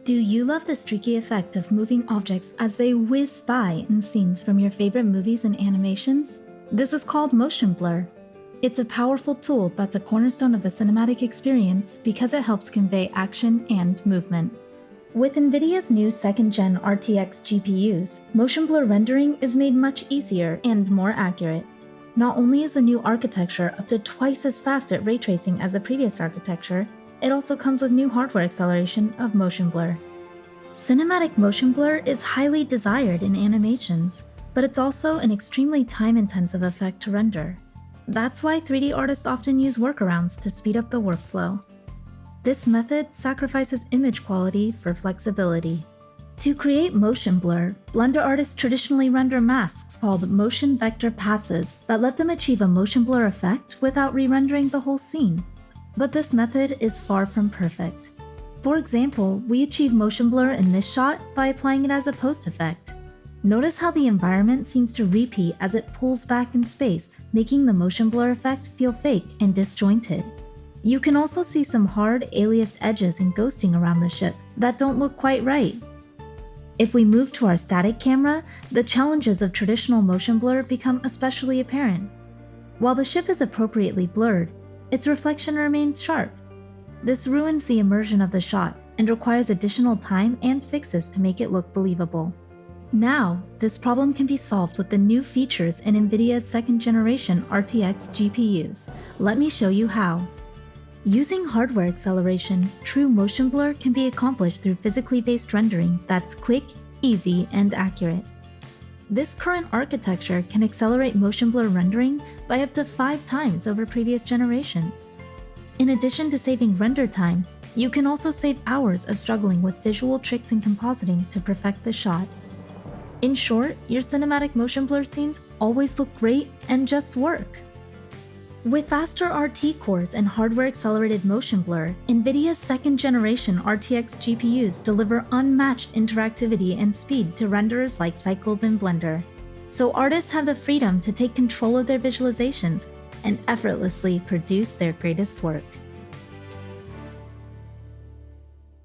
Do you love the streaky effect of moving objects as they whiz by in scenes from your favorite movies and animations? This is called motion blur. It's a powerful tool that's a cornerstone of the cinematic experience because it helps convey action and movement. With NVIDIA's new 2nd-gen RTX GPUs, motion blur rendering is made much easier and more accurate. Not only is the new architecture up to twice as fast at ray tracing as the previous architecture, it also comes with new hardware acceleration of motion blur. Cinematic motion blur is highly desired in animations, but it's also an extremely time-intensive effect to render. That's why 3D artists often use workarounds to speed up the workflow. This method sacrifices image quality for flexibility. To create motion blur, Blender artists traditionally render masks called motion vector passes that let them achieve a motion blur effect without re-rendering the whole scene. But this method is far from perfect. For example, we achieve motion blur in this shot by applying it as a post effect. Notice how the environment seems to repeat as it pulls back in space, making the motion blur effect feel fake and disjointed. You can also see some hard, aliased edges and ghosting around the ship that don't look quite right. If we move to our static camera, the challenges of traditional motion blur become especially apparent. While the ship is appropriately blurred, its reflection remains sharp. This ruins the immersion of the shot and requires additional time and fixes to make it look believable. Now, this problem can be solved with the new features in NVIDIA's 2nd-generation RTX GPUs. Let me show you how. Using hardware acceleration, true motion blur can be accomplished through physically based rendering that's quick, easy, and accurate. This current architecture can accelerate motion blur rendering by up to 5 times over previous generations. In addition to saving render time, you can also save hours of struggling with visual tricks and compositing to perfect the shot. In short, your cinematic motion blur scenes always look great and just work. With faster RT cores and hardware-accelerated motion blur, NVIDIA's 2nd-generation RTX GPUs deliver unmatched interactivity and speed to renderers like Cycles in Blender. So artists have the freedom to take control of their visualizations and effortlessly produce their greatest work.